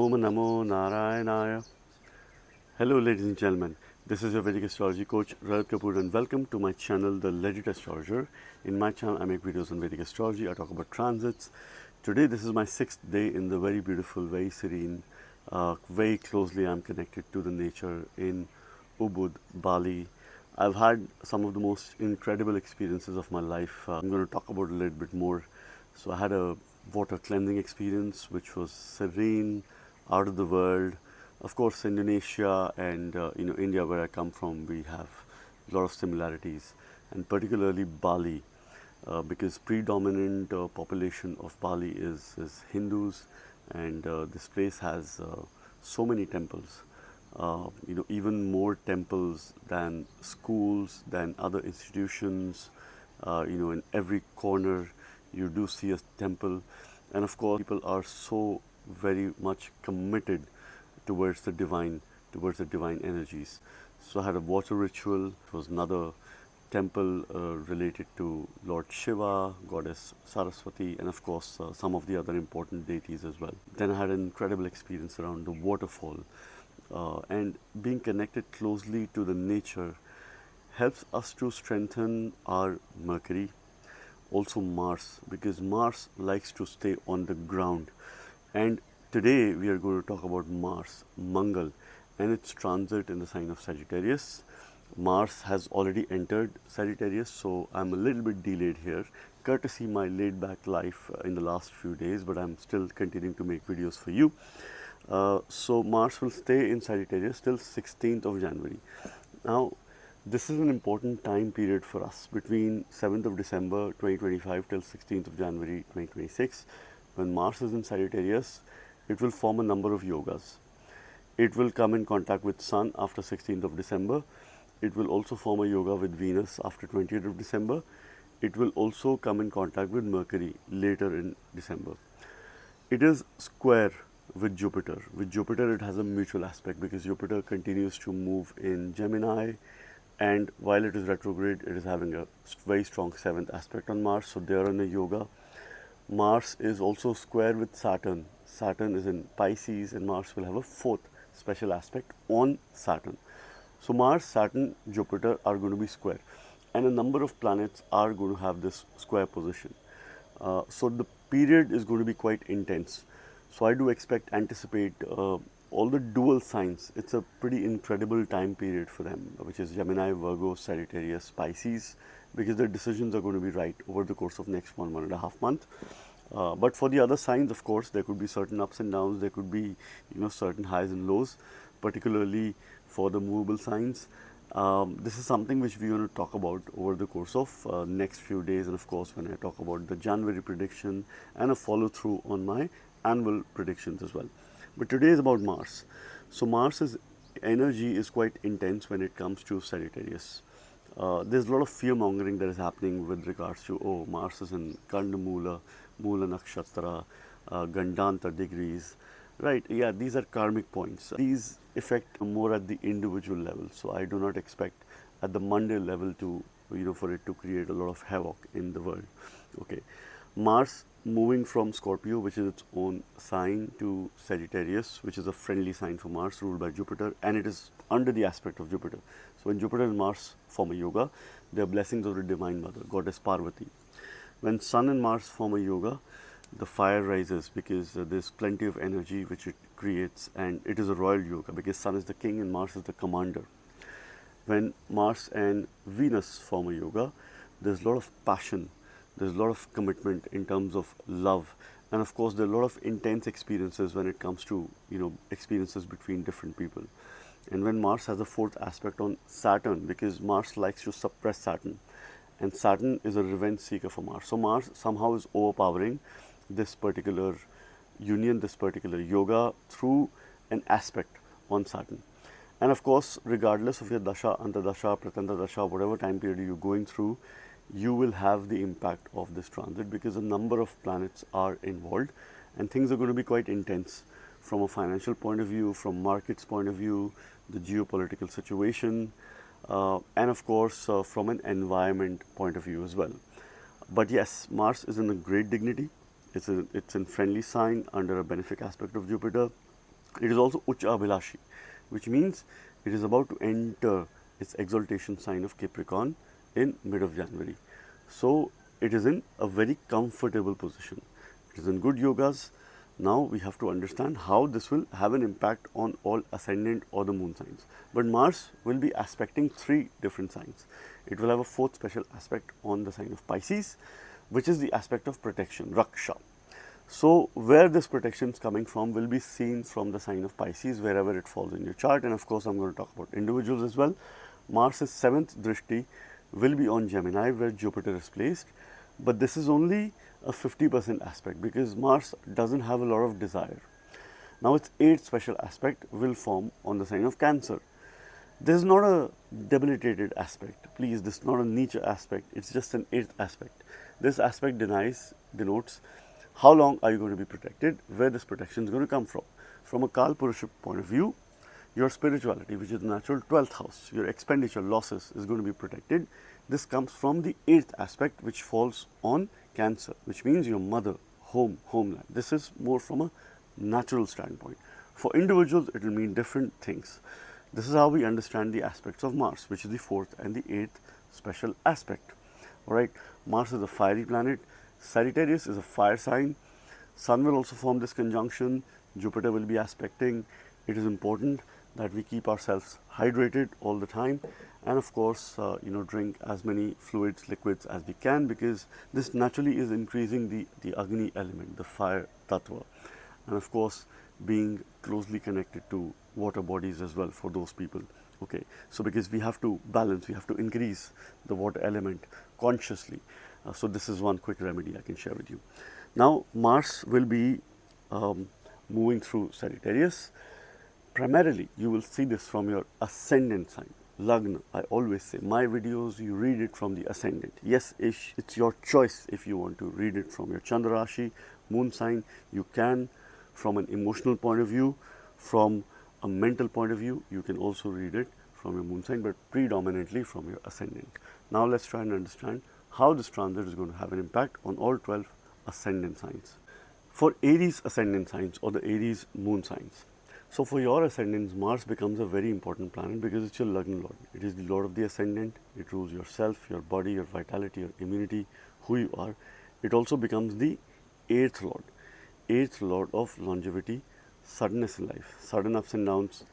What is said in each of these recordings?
Om Namo Narayanaya. Hello, ladies and gentlemen. This is your Vedic astrology coach Rajat Kapoor, and welcome to my channel, The Legit Astrologer. In my channel, I make videos on Vedic astrology. I talk about transits. Today, this is my 6th day in the very beautiful, very serene, very closely I'm connected to the nature in Ubud, Bali. I've had some of the most incredible experiences of my life. I'm going to talk about a little bit more. So I had a water cleansing experience which was serene, out of the world. Of course, Indonesia and India, where I come from, we have a lot of similarities, and particularly Bali, because predominant population of Bali is Hindus, and this place has so many temples. Even more temples than schools, than other institutions. In every corner you do see a temple, and of course people are so very much committed towards the divine energies. So I had a water ritual. It was another temple related to Lord Shiva, goddess Saraswati, and of course some of the other important deities as well. Then I had an incredible experience around the waterfall, and being connected closely to the nature helps us to strengthen our Mercury, also Mars, because Mars likes to stay on the ground. And today we are going to talk about Mars, Mangal, and its transit in the sign of Sagittarius. Mars has already entered Sagittarius, so I'm a little bit delayed here, courtesy my laid back life in the last few days, but I'm still continuing to make videos for you. So Mars will stay in Sagittarius till 16th of January. Now, this is an important time period for us between 7th of December 2025 till 16th of January 2026. When Mars is in Sagittarius, it will form a number of yogas. It will come in contact with Sun after 16th of December. It will also form a yoga with Venus after 20th of December. It will also come in contact with Mercury later in December. It is square with Jupiter. With Jupiter, it has a mutual aspect because Jupiter continues to move in Gemini, and while it is retrograde, it is having a very strong 7th aspect on Mars, so they are in a yoga. Mars is also square with Saturn. Saturn is in Pisces, and Mars will have a 4th special aspect on Saturn. So Mars, Saturn, Jupiter are going to be square, and a number of planets are going to have this square position. So the period is going to be quite intense. So I do anticipate all the dual signs. It's a pretty incredible time period for them, which is Gemini, Virgo, Sagittarius, Pisces, because their decisions are going to be right over the course of next 1.5 months. But for the other signs, of course, there could be certain ups and downs. There could be certain highs and lows, particularly for the movable signs. This is something which we're going to talk about over the course of next few days, and of course when I talk about the January prediction and a follow through on my annual predictions as well. But today is about Mars. So Mars's energy is quite intense when it comes to Sagittarius. There's a lot of fear mongering that is happening with regards to, Mars is in Kandamula, Mula Nakshatra, Gandanta degrees, right? Yeah, these are karmic points. These affect more at the individual level. So I do not expect at the Monday level to, for it to create a lot of havoc in the world. Okay. Mars moving from Scorpio, which is its own sign, to Sagittarius, which is a friendly sign for Mars, ruled by Jupiter, and it is under the aspect of Jupiter. So when Jupiter and Mars form a yoga, they are blessings of the Divine Mother, Goddess Parvati. When Sun and Mars form a yoga, the fire rises because there's plenty of energy which it creates, and it is a royal yoga because Sun is the king and Mars is the commander. When Mars and Venus form a yoga, there's a lot of passion. There's a lot of commitment in terms of love, and of course there are a lot of intense experiences when it comes to experiences between different people. And when Mars has a 4th aspect on Saturn, because Mars likes to suppress Saturn, and Saturn is a revenge seeker for Mars. So Mars somehow is overpowering this particular union, this particular yoga through an aspect on Saturn. And of course, regardless of your dasha, antardasha, pratanta dasha, whatever time period you're going through, you will have the impact of this transit because a number of planets are involved, and things are going to be quite intense from a financial point of view, from markets point of view, the geopolitical situation, and of course from an environment point of view as well. But yes, Mars is in a great dignity. It's in friendly sign under a benefic aspect of Jupiter. It is also Ucha Abhilashi, which means it is about to enter its exaltation sign of Capricorn in mid of January. So it is in a very comfortable position. It is in good yogas. Now we have to understand how this will have an impact on all ascendant or the moon signs. But Mars will be aspecting 3 different signs. It will have a 4th special aspect on the sign of Pisces, which is the aspect of protection, Raksha. So where this protection is coming from will be seen from the sign of Pisces, wherever it falls in your chart. And of course, I'm going to talk about individuals as well. Mars's 7th drishti will be on Gemini, where Jupiter is placed. But this is only a 50% aspect because Mars doesn't have a lot of desire. Now its 8th special aspect will form on the sign of Cancer. This is not a debilitated aspect. Please, this is not a Nietzsche aspect. It's just an 8th aspect. This aspect denotes how long are you going to be protected, where this protection is going to come from. From a Kal Purusha point of view, your spirituality, which is the natural 12th house, your expenditure, losses is going to be protected. This comes from the 8th aspect, which falls on Cancer, which means your mother, home, homeland. This is more from a natural standpoint. For individuals, it will mean different things. This is how we understand the aspects of Mars, which is the 4th and the 8th special aspect. All right, Mars is a fiery planet. Sagittarius is a fire sign. Sun will also form this conjunction. Jupiter will be aspecting. It is important that we keep ourselves hydrated all the time, and of course, drink as many fluids, liquids as we can, because this naturally is increasing the Agni element, the fire tattva, and of course, being closely connected to water bodies as well for those people. Okay, so because we have to balance, we have to increase the water element consciously. So this is one quick remedy I can share with you. Now Mars will be moving through Sagittarius. Primarily, you will see this from your ascendant sign, Lagna. I always say, my videos, you read it from the ascendant. Yes, it's your choice if you want to read it from your Chandra Rashi, moon sign. You can, from an emotional point of view, from a mental point of view, you can also read it from your moon sign, but predominantly from your ascendant. Now let's try and understand how this transit is going to have an impact on all 12 ascendant signs. For Aries ascendant signs or the Aries moon signs, so for your ascendants, Mars becomes a very important planet because it's your Lagna Lord. It is the Lord of the ascendant. It rules yourself, your body, your vitality, your immunity, who you are. It also becomes the 8th Lord. 8th Lord of longevity, suddenness in life, sudden ups and downs,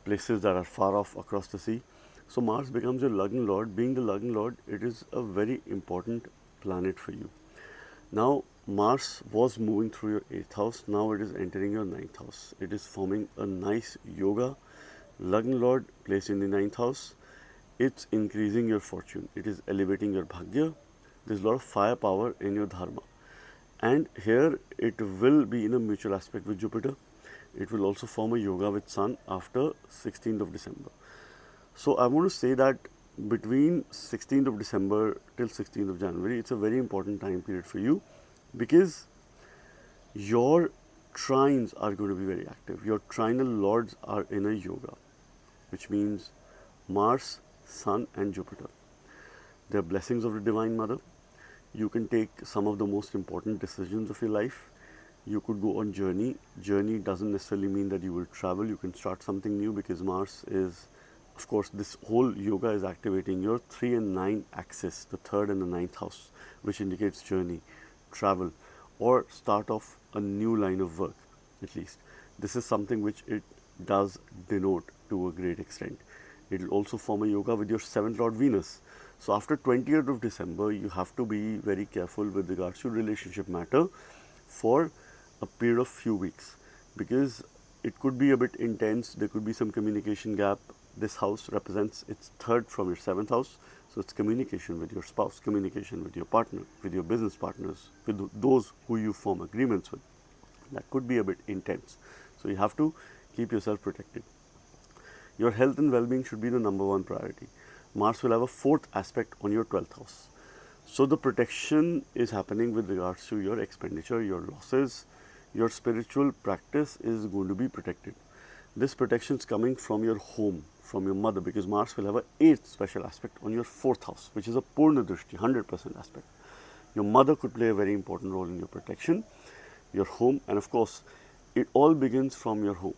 places that are far off across the sea. So Mars becomes your Lagna Lord. Being the Lagna Lord, it is a very important planet for you. Now Mars was moving through your 8th house. Now it is entering your 9th house. It is forming a nice yoga. Lagna Lord placed in the 9th house. It's increasing your fortune. It is elevating your bhagya. There's a lot of firepower in your dharma. And here it will be in a mutual aspect with Jupiter. It will also form a yoga with Sun after 16th of December. So I want to say that between 16th of December till 16th of January, it's a very important time period for you because your trines are going to be very active. Your trinal lords are in a yoga, which means Mars, Sun and Jupiter. They are blessings of the Divine Mother. You can take some of the most important decisions of your life. You could go on journey. Journey doesn't necessarily mean that you will travel. You can start something new because Mars is, of course, this whole yoga is activating your 3 and 9 axis, the 3rd and the 9th house, which indicates journey, travel, or start off a new line of work, at least. This is something which it does denote to a great extent. It will also form a yoga with your 7th Lord Venus. So after 20th of December, you have to be very careful with regards to relationship matter for a period of few weeks because it could be a bit intense. There could be some communication gap. This house represents its 3rd from your 7th house. So it's communication with your spouse, communication with your partner, with your business partners, with those who you form agreements with. That could be a bit intense. So you have to keep yourself protected. Your health and well-being should be the number 1 priority. Mars will have a 4th aspect on your 12th house. So the protection is happening with regards to your expenditure, your losses, your spiritual practice is going to be protected. This protection is coming from your home, from your mother, because Mars will have an 8th special aspect on your 4th house, which is a Purna Drishti, 100% aspect. Your mother could play a very important role in your protection, your home, and of course, it all begins from your home.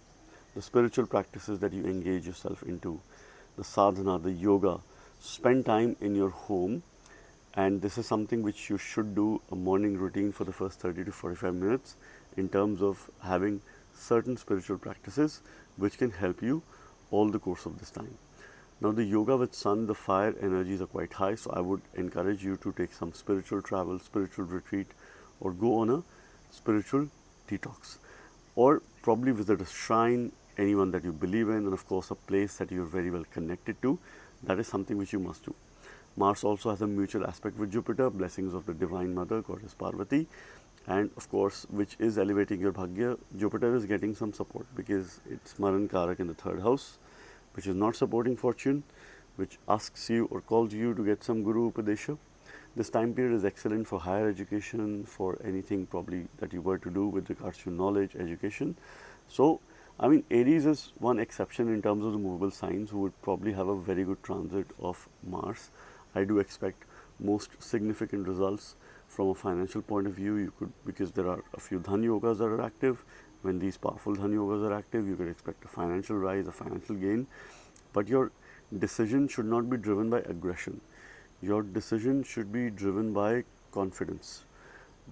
the spiritual practices that you engage yourself into, the sadhana, the yoga. Spend time in your home, and this is something which you should do a morning routine for the first 30 to 45 minutes in terms of having certain spiritual practices which can help you all the course of this time. Now, the yoga with sun, the fire energies are quite high, so I would encourage you to take some spiritual travel, spiritual retreat, or go on a spiritual detox, or probably visit a shrine, anyone that you believe in, and of course a place that you're very well connected to. That is something which you must do. Mars also has a mutual aspect with Jupiter, blessings of the Divine Mother, Goddess Parvati, and of course which is elevating your Bhagya. Jupiter is getting some support because it's Maran Karak in the 3rd house, which is not supporting fortune, which asks you or calls you to get some Guru Upadesha. This time period is excellent for higher education, for anything probably that you were to do with regards to knowledge, education. So, I mean, Aries is one exception in terms of the movable signs who would probably have a very good transit of Mars. I do expect most significant results from a financial point of view. You could, because there are a few Dhan Yogas that are active. When these powerful Dhan Yogas are active, you could expect a financial rise, a financial gain. But your decision should not be driven by aggression. Your decision should be driven by confidence,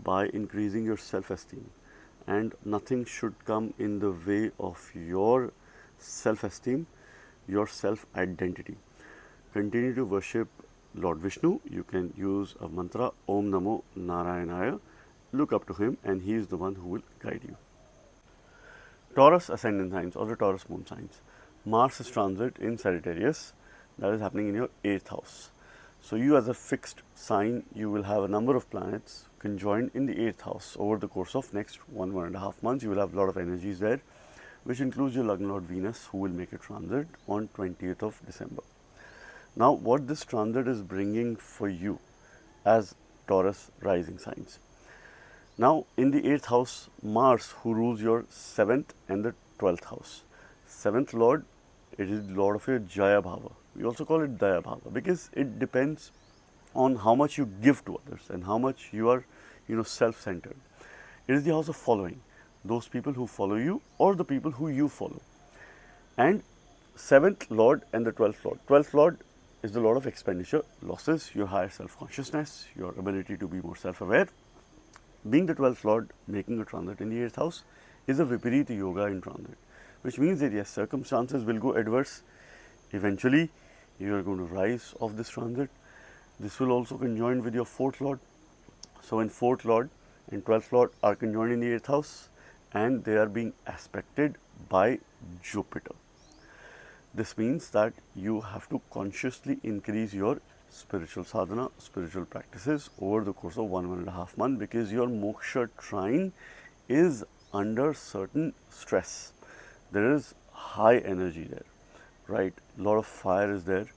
by increasing your self-esteem, and nothing should come in the way of your self-esteem, your self-identity. Continue to worship Lord Vishnu. You can use a mantra, Om Namo Narayanaya. Look up to him, and he is the one who will guide you. Taurus ascendant signs or the Taurus moon signs. Mars is transit in Sagittarius, that is happening in your 8th house. So you as a fixed sign, you will have a number of planets conjoined in the 8th house over the course of next 1.5 months. You will have a lot of energies there, which includes your Lagna Lord Venus, who will make a transit on 20th of December. Now, what this transit is bringing for you as Taurus rising signs. Now, in the 8th house, Mars, who rules your 7th and the 12th house. 7th Lord, it is the Lord of your Jaya Bhava. We also call it Daya Bhava because it depends on how much you give to others and how much you are, self-centered. It is the house of following, those people who follow you or the people who you follow. And 7th Lord and the 12th Lord. 12th Lord is the Lord of expenditure, losses, your higher self-consciousness, your ability to be more self-aware. Being the 12th Lord making a transit in the 8th house is a Viparita Yoga in transit, which means that yes, circumstances will go adverse. Eventually, you are going to rise off this transit. This will also conjoin with your 4th Lord. So, when 4th Lord and 12th Lord are conjoined in the 8th house and they are being aspected by Jupiter. This means that you have to consciously increase your spiritual sadhana, spiritual practices over the course of 1.5 months because your moksha trine is under certain stress. There is high energy there, right? A lot of fire is there,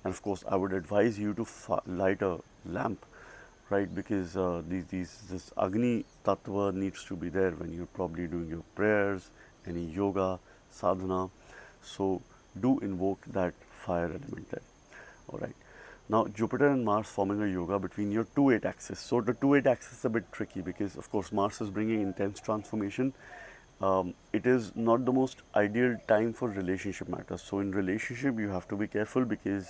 and of course, I would advise you to light a lamp, right? Because this Agni Tattva needs to be there when you're probably doing your prayers, any yoga, sadhana. So, do invoke that fire element there, all right? Now, Jupiter and Mars forming a yoga between your 2-8 axis. So, the 2-8 axis is a bit tricky because, of course, Mars is bringing intense transformation. It is not the most ideal time for relationship matters. So, in relationship, you have to be careful because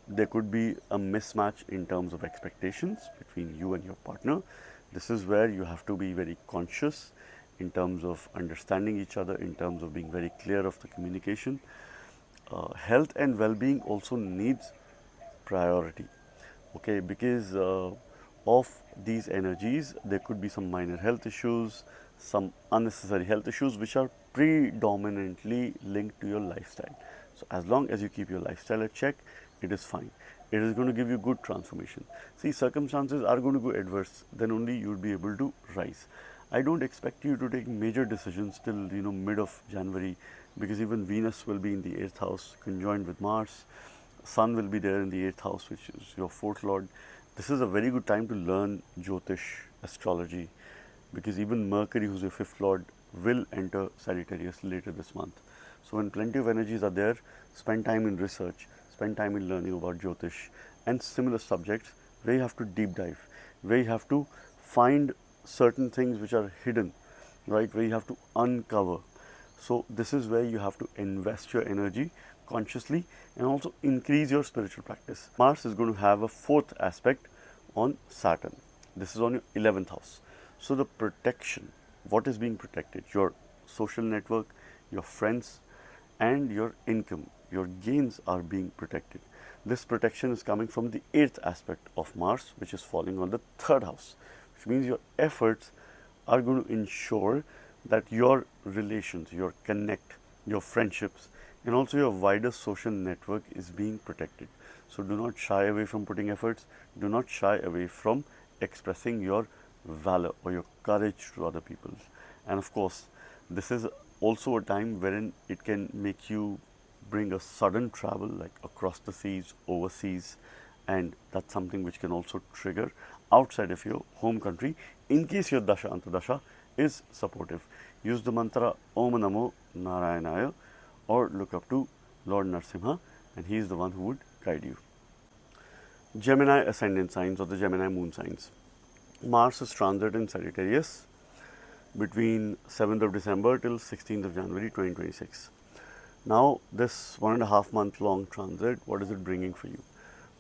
there could be a mismatch in terms of expectations between you and your partner. This is where you have to be very conscious in terms of understanding each other, in terms of being very clear of the communication. Health and well-being also needs priority, okay, because of these energies there could be some minor health issues, some unnecessary health issues which are predominantly linked to your lifestyle. So as long as you keep your lifestyle at check, it is fine. It is going to give you good transformation. See, circumstances are going to go adverse, then only you will be able to rise. I don't expect you to take major decisions till mid of January because even Venus will be in the 8th house conjoined with Mars. Sun will be there in the 8th house, which is your 4th Lord. This is a very good time to learn Jyotish, astrology, because even Mercury, who's your 5th Lord, will enter Sagittarius later this month. So, when plenty of energies are there, spend time in research, spend time in learning about Jyotish and similar subjects where you have to deep dive, where you have to find certain things which are hidden, right, where you have to uncover. So this is where you have to invest your energy consciously and also increase your spiritual practice. Mars is going to have a fourth aspect on Saturn. This is on your 11th house. So the protection, what is being protected? Your social network, your friends, and your income, your gains are being protected. This protection is coming from the 8th aspect of Mars, which is falling on the 3rd house, which means your efforts are going to ensure that your relations, your connect, your friendships, and also your wider social network is being protected. So do not shy away from putting efforts, do not shy away from expressing your valor or your courage to other people. And of course, this is also a time wherein it can make you bring a sudden travel like across the seas, overseas, and that's something which can also trigger outside of your home country in case your Dasha Antardasha is supportive. Use the mantra Om Namo Narayanaya or look up to Lord Narsimha, and he is the one who would guide you. Gemini ascendant signs or the Gemini moon signs. Mars is transit in Sagittarius between 7th of December till 16th of January 2026. Now this 1.5 month long transit, what is it bringing for you?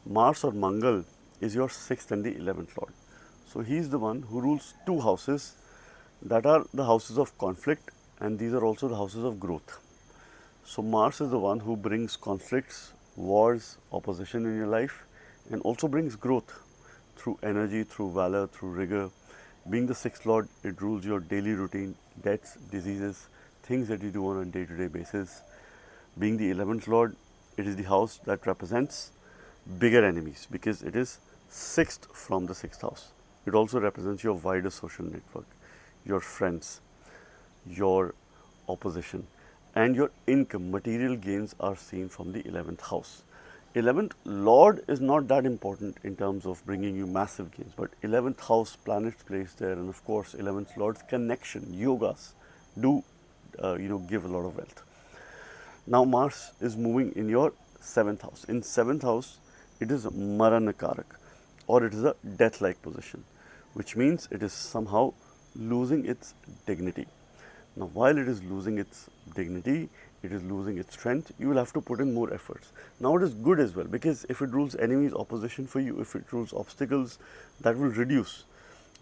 Mars or Mangal is your 6th and the 11th lord. So he is the one who rules two houses that are the houses of conflict, and these are also the houses of growth. So Mars is the one who brings conflicts, wars, opposition in your life, and also brings growth through energy, through valor, through rigor. Being the 6th lord, it rules your daily routine, deaths, diseases, things that you do on a day-to-day basis. Being the 11th lord, it is the house that represents bigger enemies because it is 6th from the 6th house. It also represents your wider social network, your friends, your opposition, and your income. Material gains are seen from the 11th house. 11th lord is not that important in terms of bringing you massive gains, but 11th house, planets placed there, and of course 11th lord's connection, yogas do give a lot of wealth. Now Mars is moving in your 7th house. In 7th house, it is Maranakarak, or it is a death-like position, which means it is somehow losing its dignity. Now while it is losing its dignity, it is losing its strength, you will have to put in more efforts. Now it is good as well, because if it rules enemies, opposition for you, if it rules obstacles, that will reduce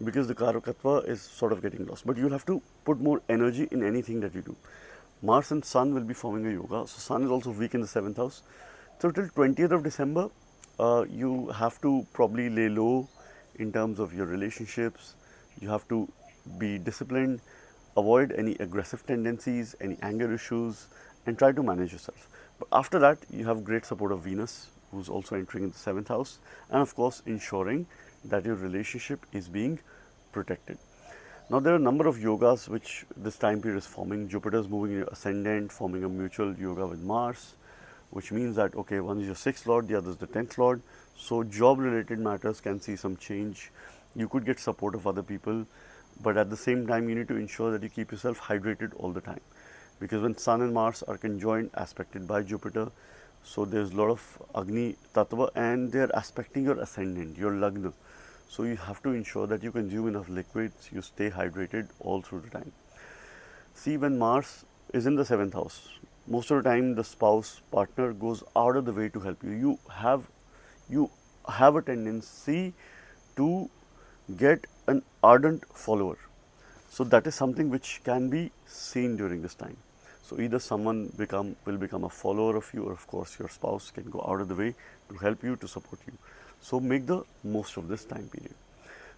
because the Karakatva is sort of getting lost. But you will have to put more energy in anything that you do. Mars and Sun will be forming a yoga. So Sun is also weak in the 7th house. So till 20th of December, you have to probably lay low in terms of your relationships. You have to be disciplined, avoid any aggressive tendencies, any anger issues, and try to manage yourself. But after that, you have great support of Venus, who's also entering in the 7th house, and of course ensuring that your relationship is being protected. Now there are a number of yogas which this time period is forming. Jupiter is moving in your ascendant, forming a mutual yoga with Mars, which means that, okay, one is your 6th lord, the other is the 10th lord. So job related matters can see some change. You could get support of other people, but at the same time, you need to ensure that you keep yourself hydrated all the time. Because when Sun and Mars are conjoined, aspected by Jupiter, so there's a lot of Agni Tattva, and they're aspecting your ascendant, your Lagna. So you have to ensure that you consume enough liquids, you stay hydrated all through the time. See, when Mars is in the 7th house, most of the time the spouse, partner goes out of the way to help you. You have a tendency to get an ardent follower. So that is something which can be seen during this time. So either someone will become a follower of you, or of course your spouse can go out of the way to help you, to support you. So make the most of this time period.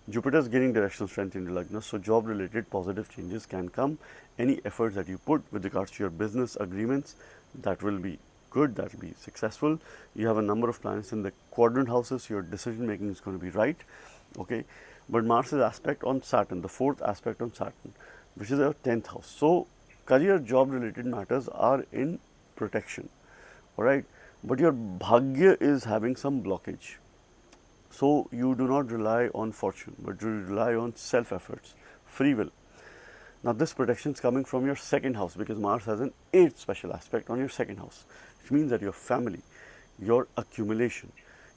Jupiter is gaining directional strength in your Lagna, so job related positive changes can come. Any efforts that you put with regards to your business agreements, that will be good, that will be successful. You have a number of planets in the quadrant houses, so your decision making is going to be right. Okay, but Mars is aspect on Saturn, the 4th aspect on Saturn, which is your 10th house. So career, job related matters are in protection, all right, but your Bhagya is having some blockage. So you do not rely on fortune, but you rely on self efforts, free will. Now this protection is coming from your 2nd house, because Mars has an 8th special aspect on your 2nd house, which means that your family, your accumulation,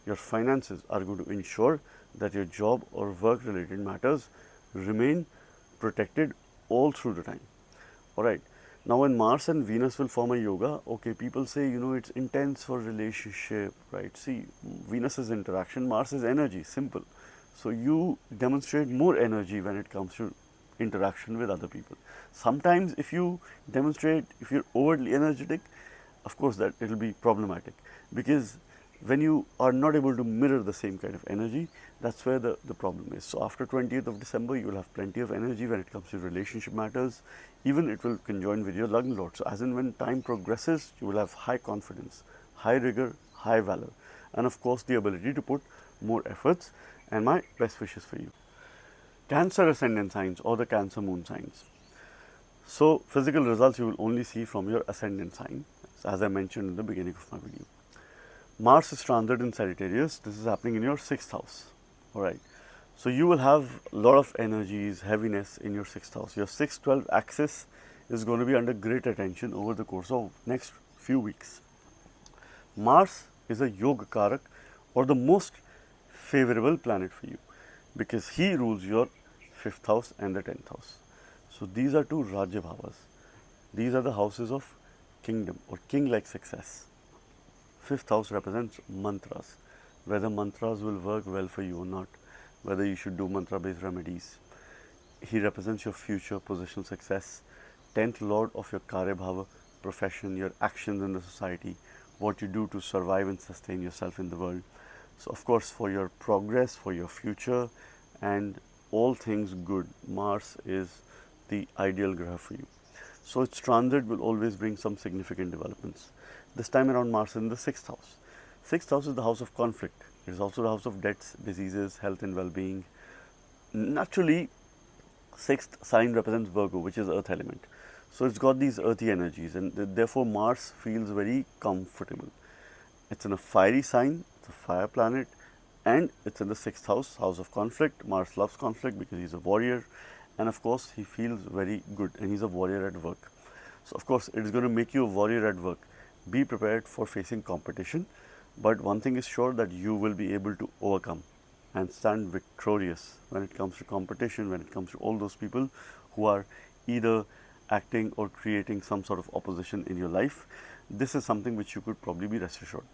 your finances are going to ensure that your job or work related matters remain protected all through the time. All right. Now when Mars and Venus will form a yoga, okay, people say, it's intense for relationship, right? See, Venus is interaction, Mars is energy, simple. So you demonstrate more energy when it comes to interaction with other people. Sometimes if you demonstrate, if you're overly energetic, of course that it will be problematic, because when you are not able to mirror the same kind of energy, that's where the problem is. So after 20th of December, you will have plenty of energy when it comes to relationship matters. Even it will conjoin with your Lagna Lord. So as and when time progresses, you will have high confidence, high rigor, high valor, and of course the ability to put more efforts. And my best wishes for you. Cancer ascendant signs or the Cancer moon signs. So physical results you will only see from your ascendant sign, as I mentioned in the beginning of my video. Mars is transit in Sagittarius. This is happening in your 6th house. Alright. So you will have a lot of energies, heaviness in your 6th house. Your 6-12 axis is going to be under great attention over the course of next few weeks. Mars is a yoga karak, or the most favorable planet for you, because he rules your 5th house and the 10th house. So these are two Rajya Bhavas. These are the houses of kingdom or king-like success. 5th house represents mantras, whether mantras will work well for you or not, whether you should do mantra-based remedies. He represents your future positional success. 10th lord of your Karya Bhava, profession, your actions in the society, what you do to survive and sustain yourself in the world. So of course for your progress, for your future and all things good, Mars is the ideal graha for you. So its transit will always bring some significant developments. This time around, Mars is in the 6th house. 6th house is the house of conflict. It is also the house of debts, diseases, health and well-being. Naturally, 6th sign represents Virgo, which is earth element. So it's got these earthy energies, and therefore Mars feels very comfortable. It's in a fiery sign, it's a fire planet, and it's in the 6th house, house of conflict. Mars loves conflict because he's a warrior, and of course he feels very good, and he's a warrior at work. So of course it is going to make you a warrior at work. Be prepared for facing competition, but one thing is sure, that you will be able to overcome and stand victorious when it comes to competition, when it comes to all those people who are either acting or creating some sort of opposition in your life. This is something which you could probably be rest assured.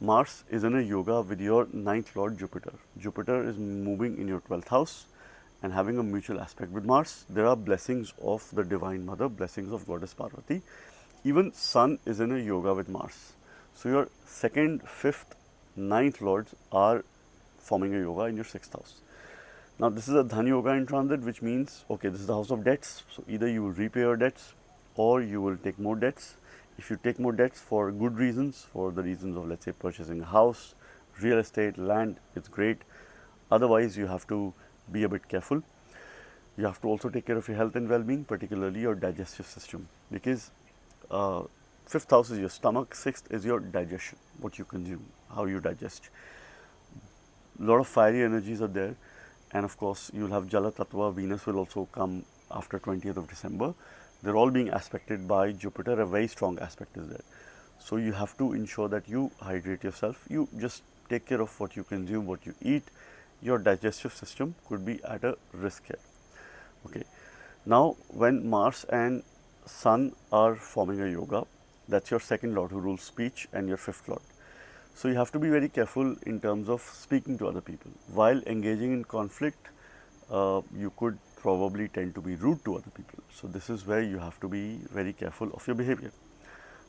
Mars is in a yoga with your 9th lord Jupiter. Jupiter is moving in your 12th house and having a mutual aspect with Mars. There are blessings of the Divine Mother, blessings of Goddess Parvati. Even Sun is in a yoga with Mars. So your 2nd, 5th, 9th lords are forming a yoga in your 6th house. Now this is a Dhan yoga in transit, which means, okay, this is the house of debts. So either you will repay your debts or you will take more debts. If you take more debts for good reasons, for the reasons of, let's say, purchasing a house, real estate, land, it's great. Otherwise, you have to be a bit careful. You have to also take care of your health and well-being, particularly your digestive system, because 5th house is your stomach, 6th is your digestion, what you consume, how you digest. A lot of fiery energies are there, and of course you'll have Jala Tattva. Venus will also come after 20th of December. They're all being aspected by Jupiter. A very strong aspect is there. So you have to ensure that you hydrate yourself. You just take care of what you consume, what you eat. Your digestive system could be at a risk here. Okay. Now when Mars and Sun are forming a yoga, that's your 2nd lord who rules speech and your 5th lord. So you have to be very careful in terms of speaking to other people. While engaging in conflict, you could probably tend to be rude to other people. So this is where you have to be very careful of your behavior.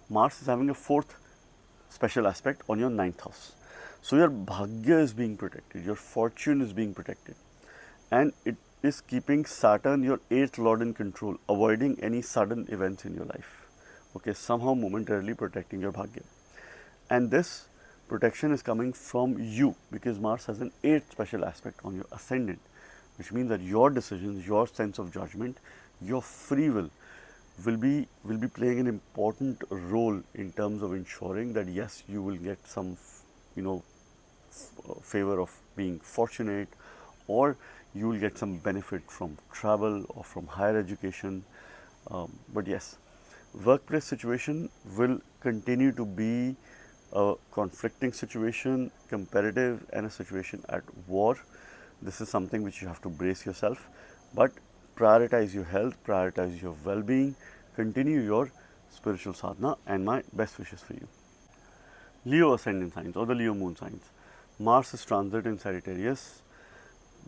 Mars is having a 4th special aspect on your 9th house. So your bhagya is being protected, your fortune is being protected, and it is keeping Saturn, your 8th lord, in control, avoiding any sudden events in your life. Okay, somehow momentarily protecting your bhagya. And this protection is coming from you, because Mars has an 8th special aspect on your ascendant, which means that your decisions, your sense of judgment, your free will be playing an important role in terms of ensuring that yes, you will get some favor of being fortunate, or you will get some benefit from travel or from higher education. But yes, workplace situation will continue to be a conflicting situation, competitive, and a situation at war. This is something which you have to brace yourself, but prioritize your health, prioritize your well-being, continue your spiritual sadhana, and my best wishes for you. Leo ascendant signs or the Leo moon signs. Mars is transit in Sagittarius,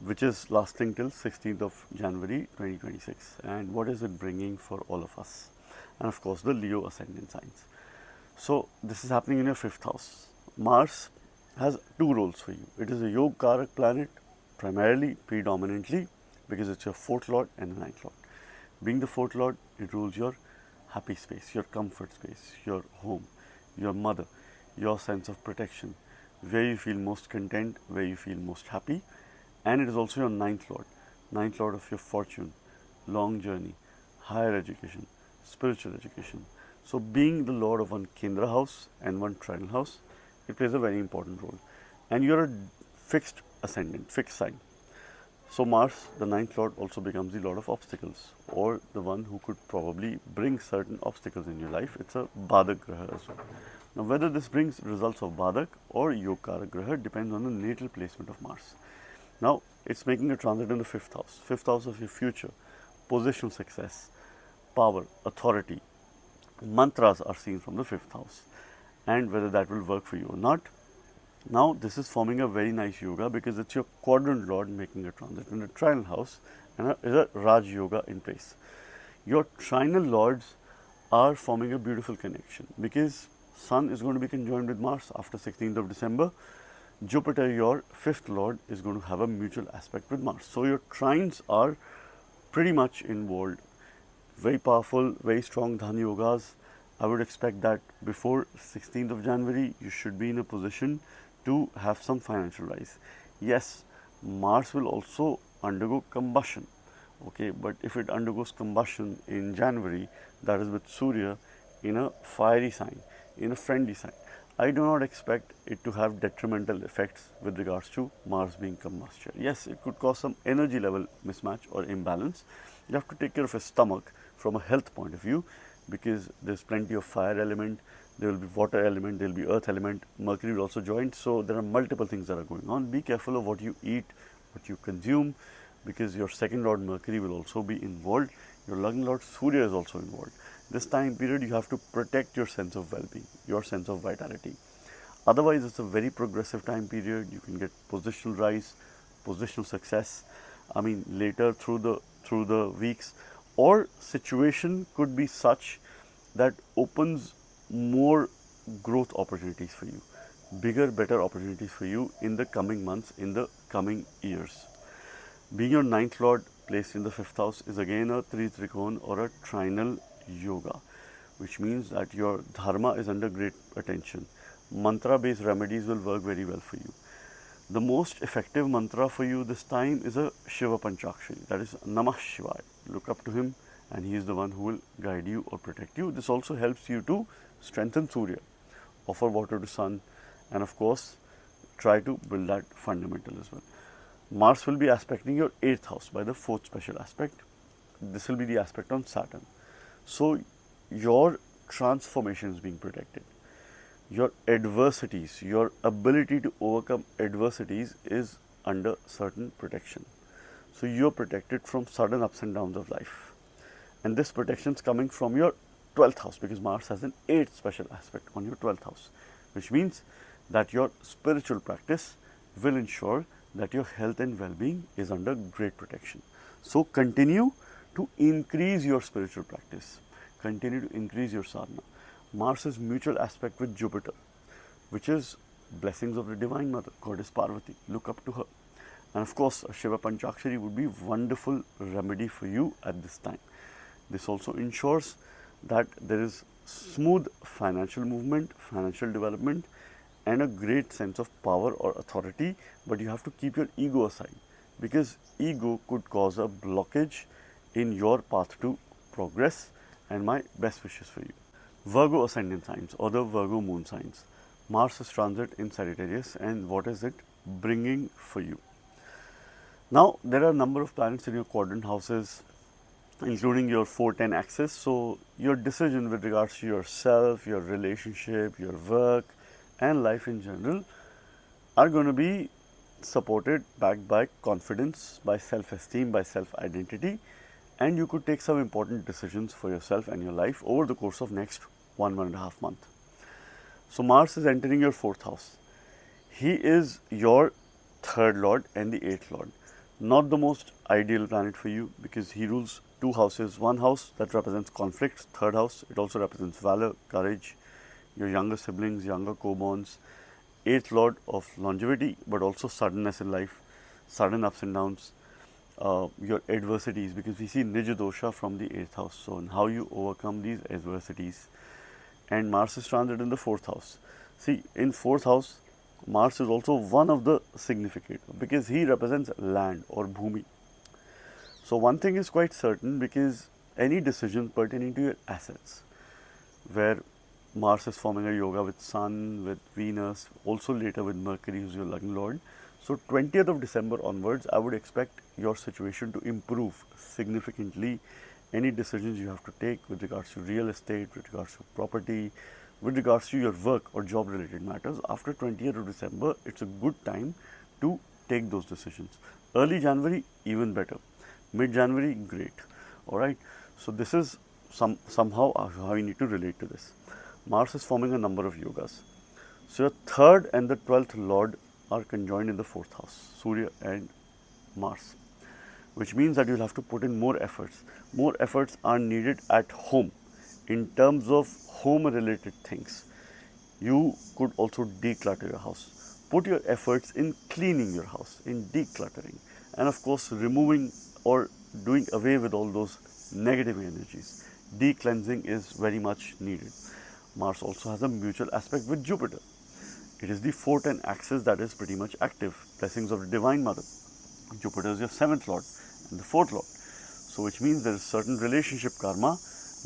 which is lasting till 16th of January 2026. And what is it bringing for all of us? And of course, the Leo ascendant signs. So, this is happening in your 5th house. Mars has two roles for you. It is a Yoga Karak planet, primarily, predominantly, because it's your 4th lord and the 9th lord. Being the 4th lord, it rules your happy space, your comfort space, your home, your mother, your sense of protection, where you feel most content, where you feel most happy. And it is also your 9th lord, 9th lord of your fortune, long journey, higher education, spiritual education. So, being the lord of one Kendra house and one trinal house, it plays a very important role. And you're a fixed ascendant, fixed sign. So, Mars, the 9th lord, also becomes the lord of obstacles, or the one who could probably bring certain obstacles in your life. It's a Badak Graha as well. Now, whether this brings results of Badak or Yogkara Graha depends on the natal placement of Mars. Now, it's making a transit in the 5th house. 5th house of your future, positional success, power, authority. Mantras are seen from the 5th house, and whether that will work for you or not. Now, this is forming a very nice yoga because it's your quadrant lord making a transit in the trinal house, and is a Raj yoga in place. Your trinal lords are forming a beautiful connection because Sun is going to be conjoined with Mars after 16th of December. Jupiter, your 5th lord, is going to have a mutual aspect with Mars. So, your trines are pretty much involved. Very powerful, very strong Dhani yogas. I would expect that before 16th of January, you should be in a position to have some financial rise. Yes, Mars will also undergo combustion. Okay, but if it undergoes combustion in January, that is with Surya in a fiery sign, in a friendly sign. I do not expect it to have detrimental effects with regards to Mars being combustion. Yes, it could cause some energy level mismatch or imbalance. You have to take care of your stomach from a health point of view because there's plenty of fire element, there will be water element, there will be earth element, Mercury will also join. So, there are multiple things that are going on. Be careful of what you eat, what you consume, because your 2nd lord Mercury will also be involved. Your Lagna lord Surya is also involved. This time period, you have to protect your sense of well-being, your sense of vitality. Otherwise, it's a very progressive time period. You can get positional rise, positional success. I mean, later through the weeks, or situation could be such that opens more growth opportunities for you, bigger, better opportunities for you in the coming months, in the coming years. Being your 9th lord placed in the 5th house is again a Tritrikon or a trinal yoga, which means that your dharma is under great attention. Mantra based remedies will work very well for you. The most effective mantra for you this time is a Shiva Panchakshari, that is Namah Shivaya. Look up to him and he is the one who will guide you or protect you. This also helps you to strengthen Surya, offer water to Sun, and of course try to build that fundamental as well. Mars will be aspecting your 8th house by the 4th special aspect. This will be the aspect on Saturn. So, your transformation is being protected. Your adversities, your ability to overcome adversities is under certain protection. So, you are protected from sudden ups and downs of life. And this protection is coming from your 12th house because Mars has an 8th special aspect on your 12th house, which means that your spiritual practice will ensure that your health and well-being is under great protection. So, continue to increase your spiritual practice, continue to increase your sadhana. Mars' mutual aspect with Jupiter, which is blessings of the Divine Mother, Goddess Parvati. Look up to her. And of course, a Shiva Panchakshari would be wonderful remedy for you at this time. This also ensures that there is smooth financial movement, financial development, and a great sense of power or authority, but you have to keep your ego aside because ego could cause a blockage in your path to progress, and my best wishes for you. Virgo ascendant signs or the Virgo moon signs. Mars is transit in Sagittarius, and what is it bringing for you? Now, there are a number of planets in your quadrant houses, including your 4-10 axis. So, your decision with regards to yourself, your relationship, your work, and life in general are going to be supported, backed by confidence, by self-esteem, by self-identity, and you could take some important decisions for yourself and your life over the course of next 1.5 month. So Mars is entering your 4th house. He is your 3rd lord and the 8th lord. Not the most ideal planet for you because he rules 2 houses. One house that represents conflicts, 3rd house, it also represents valor, courage, your younger siblings, younger co-borns. 8th lord of longevity, but also suddenness in life, sudden ups and downs, your adversities, because we see Nija dosha from the 8th house. So, and how you overcome these adversities. And Mars is transit in the 4th house. See, in 4th house, Mars is also one of the significant because he represents land or bhumi. So, one thing is quite certain, because any decision pertaining to your assets, where Mars is forming a yoga with Sun, with Venus, also later with Mercury, who's your Lagna Lord. So 20th of December onwards, I would expect your situation to improve significantly. Any decisions you have to take with regards to real estate, with regards to property, with regards to your work or job related matters, after 20th of December, it's a good time to take those decisions. Early January, even better. Mid January, great. Alright, so this is somehow how you need to relate to this. Mars is forming a number of yogas. So your 3rd and the 12th lord are conjoined in the 4th house, Surya and Mars, which means that you'll have to put in more efforts. More efforts are needed at home in terms of home related things. You could also declutter your house. Put your efforts in cleaning your house, in decluttering, and of course removing or doing away with all those negative energies. Decleansing is very much needed. Mars also has a mutual aspect with Jupiter. It is the 4th and axis that is pretty much active. Blessings of the Divine Mother. Jupiter is your 7th lord and the 4th lord. So which means there is certain relationship karma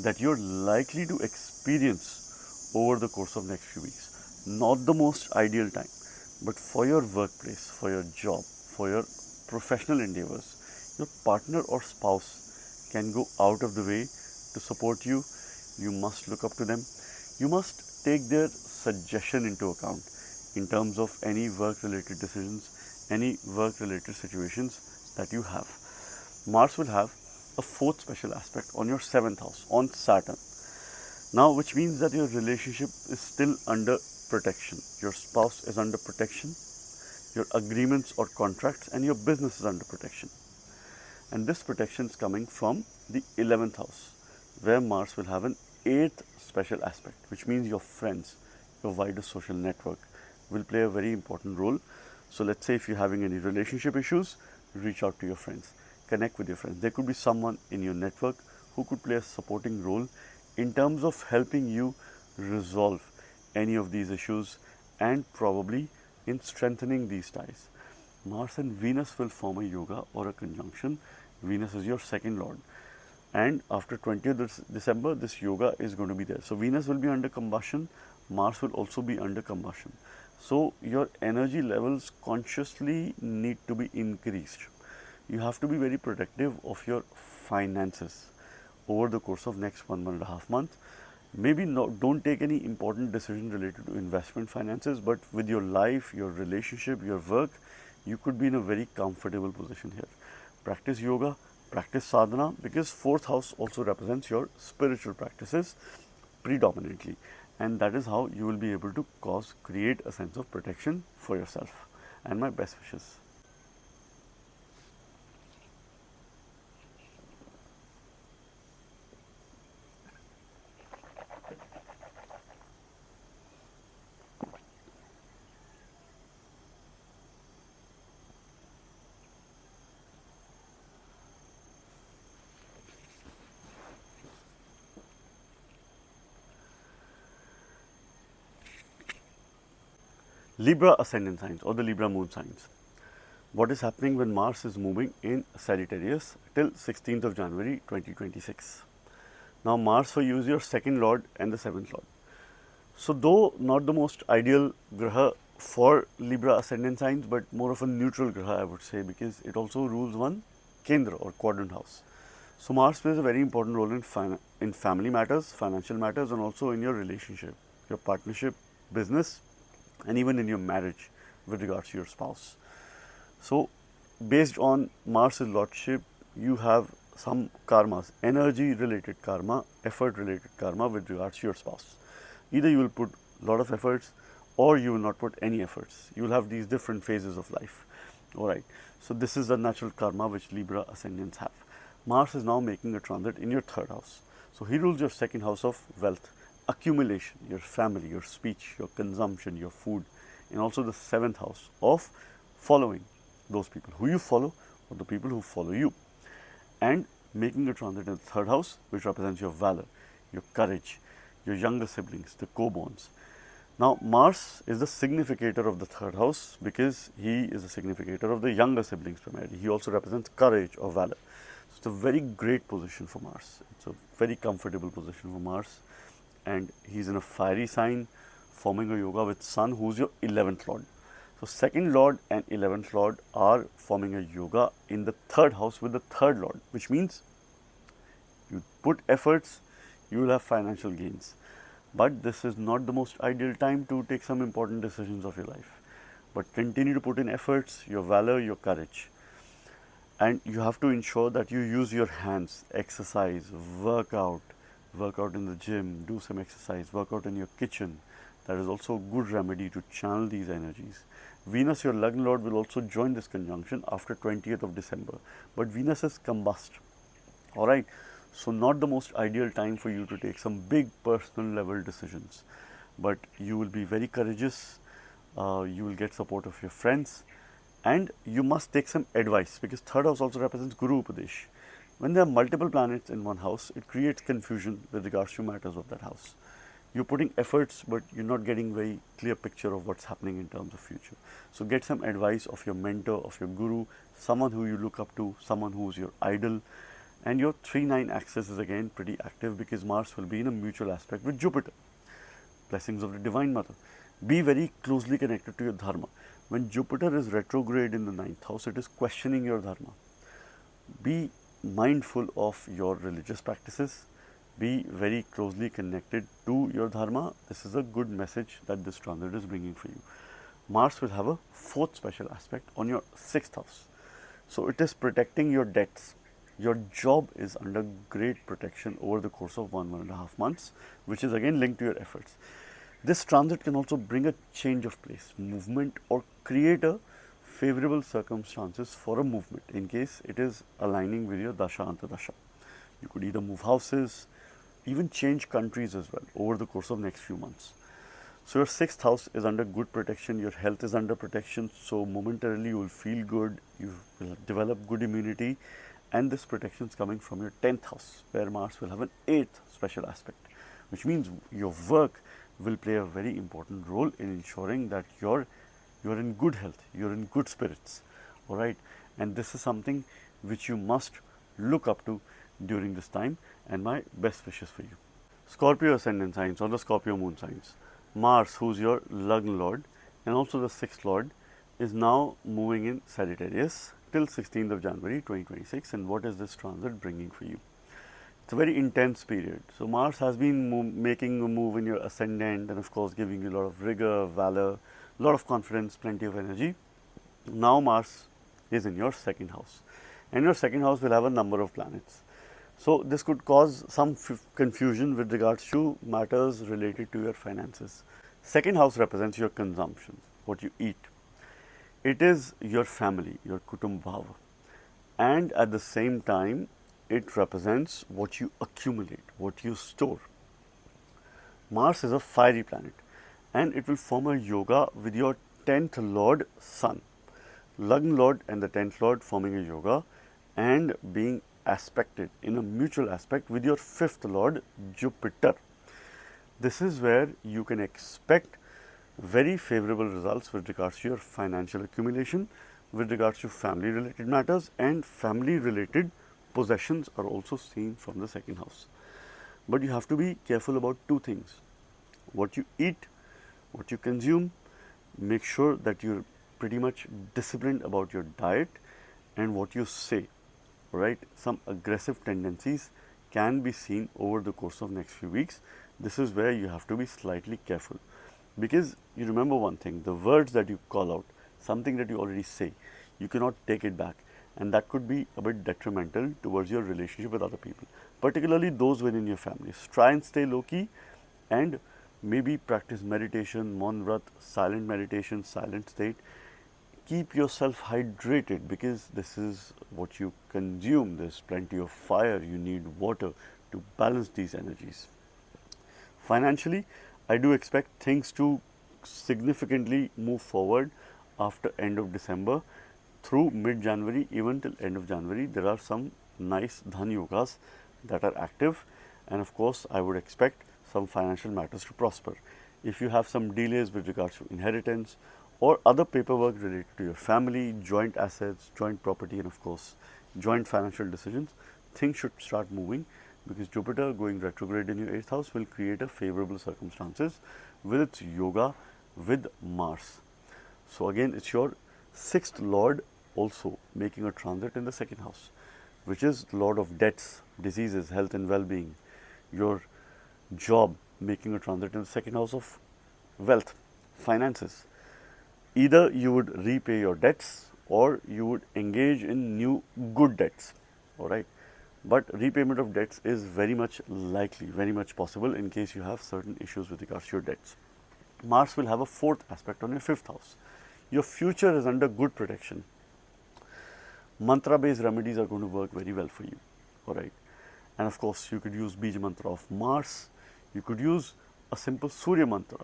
that you're likely to experience over the course of next few weeks. Not the most ideal time, but for your workplace, for your job, for your professional endeavors, your partner or spouse can go out of the way to support you. You must look up to them. You must take their suggestion into account in terms of any work related decisions, any work related situations that you have. Mars will have a 4th special aspect on your 7th house, on Saturn. Now, which means that your relationship is still under protection. Your spouse is under protection, your agreements or contracts and your business is under protection. And this protection is coming from the 11th house, where Mars will have an 8th special aspect, which means your friends, your wider social network will play a very important role. So let's say if you're having any relationship issues, reach out to your friends, connect with your friends. There could be someone in your network who could play a supporting role in terms of helping you resolve any of these issues and probably in strengthening these ties. Mars and Venus will form a yoga or a conjunction. Venus is your 2nd lord. And after 20th December, this yoga is going to be there. So Venus will be under combustion, Mars will also be under combustion. So your energy levels consciously need to be increased. You have to be very protective of your finances over the course of next 1.5 months. Maybe don't take any important decision related to investment finances, but with your life, your relationship, your work, you could be in a very comfortable position here. Practice yoga, practice sadhana, because 4th house also represents your spiritual practices predominantly, and that is how you will be able to create a sense of protection for yourself. And my best wishes. Libra ascendant signs or the Libra moon signs. What is happening when Mars is moving in Sagittarius till 16th of January 2026. Now Mars for you is your 2nd lord and the 7th lord. So though not the most ideal graha for Libra ascendant signs, but more of a neutral graha I would say, because it also rules one Kendra or quadrant house. So Mars plays a very important role in family matters, financial matters, and also in your relationship, your partnership, business, and even in your marriage with regards to your spouse. So based on Mars's lordship, you have some karmas, energy related karma, effort related karma with regards to your spouse. Either you will put a lot of efforts or you will not put any efforts. You will have these different phases of life. Alright, so this is the natural karma which Libra ascendants have. Mars is now making a transit in your third house. So he rules your second house of wealth, accumulation, your family, your speech, your consumption, your food, and also the seventh house of following those people who you follow or the people who follow you. And making a transit in the third house, which represents your valor, your courage, your younger siblings, the co-borns. Now, Mars is the significator of the third house because he is the significator of the younger siblings primarily. He also represents courage or valor. So it's a very great position for Mars. It's a very comfortable position for Mars. And he's in a fiery sign, forming a yoga with Sun, who's your 11th Lord. So, 2nd Lord and 11th Lord are forming a yoga in the third house with the 3rd Lord, which means you put efforts, you will have financial gains. But this is not the most ideal time to take some important decisions of your life. But continue to put in efforts, your valor, your courage. And you have to ensure that you use your hands, exercise, work out in the gym, do some exercise, work out in your kitchen. That is also a good remedy to channel these energies. Venus, your Lagna Lord, will also join this conjunction after 20th of December. But Venus is combust. Alright, so not the most ideal time for you to take some big personal level decisions. But you will be very courageous, you will get support of your friends, and you must take some advice because third house also represents Guru Upadesh. When there are multiple planets in one house, it creates confusion with regards to matters of that house. You're putting efforts, but you're not getting very clear picture of what's happening in terms of future. So get some advice of your mentor, of your guru, someone who you look up to, someone who's your idol. And your 3-9 axis is again pretty active because Mars will be in a mutual aspect with Jupiter. Blessings of the Divine Mother. Be very closely connected to your dharma. When Jupiter is retrograde in the 9th house, it is questioning your dharma. Be mindful of your religious practices. Be very closely connected to your dharma. This is a good message that this transit is bringing for you. Mars will have a 4th special aspect on your 6th house. So it is protecting your debts. Your job is under great protection over the course of 1.5 months, which is again linked to your efforts. This transit can also bring a change of place, movement, or create a favorable circumstances for a movement in case it is aligning with your Dasha Antardasha. You could either move houses, even change countries as well over the course of next few months. So your 6th house is under good protection, your health is under protection, so momentarily you will feel good, you will develop good immunity, and this protection is coming from your 10th house where Mars will have an 8th special aspect, which means your work will play a very important role in ensuring that you're in good health, you're in good spirits, alright, and this is something which you must look up to during this time, and my best wishes for you. Scorpio ascendant signs or the Scorpio moon signs. Mars, who's your Lagna Lord and also the 6th Lord, is now moving in Sagittarius till 16th of January 2026. And what is this transit bringing for you? It's a very intense period. So Mars has been making a move in your ascendant and of course giving you a lot of rigor, valor, a lot of confidence, plenty of energy. Now Mars is in your 2nd house, and your 2nd house will have a number of planets. So this could cause some confusion with regards to matters related to your finances. 2nd house represents your consumption, what you eat. It is your family, your kutum bhava, and at the same time it represents what you accumulate, what you store. Mars is a fiery planet and it will form a yoga with your 10th Lord Sun. Lagna Lord and the 10th Lord forming a yoga and being aspected in a mutual aspect with your 5th Lord Jupiter. This is where you can expect very favorable results with regards to your financial accumulation, with regards to family related matters, and family related possessions are also seen from the 2nd house. But you have to be careful about 2 things: what you eat, what you consume. Make sure that you're pretty much disciplined about your diet and what you say. Right, some aggressive tendencies can be seen over the course of next few weeks. This is where you have to be slightly careful, because you remember one thing: the words that you call out, something that you already say, you cannot take it back, and that could be a bit detrimental towards your relationship with other people, particularly those within your families. Try and stay low key and maybe practice meditation, Maun Vrat, silent meditation, silent state. Keep yourself hydrated because this is what you consume. There's plenty of fire, you need water to balance these energies. Financially, I do expect things to significantly move forward after end of December through mid-January, even till end of January. There are some nice dhan yogas that are active, and of course I would expect some financial matters to prosper. If you have some delays with regards to inheritance or other paperwork related to your family, joint assets, joint property, and of course joint financial decisions, things should start moving, because Jupiter going retrograde in your 8th house will create a favorable circumstances with its yoga with Mars. So again, it's your 6th lord also making a transit in the 2nd house, which is lord of debts, diseases, health and well-being. Your job making a transit in the 2nd house of wealth, finances. Either you would repay your debts or you would engage in new good debts, all right. But repayment of debts is very much likely, very much possible in case you have certain issues with regards to your debts. Mars will have a 4th aspect on your 5th house. Your future is under good protection. Mantra based remedies are going to work very well for you, all right. And of course, you could use Bij Mantra of Mars, you could use a simple Surya Mantra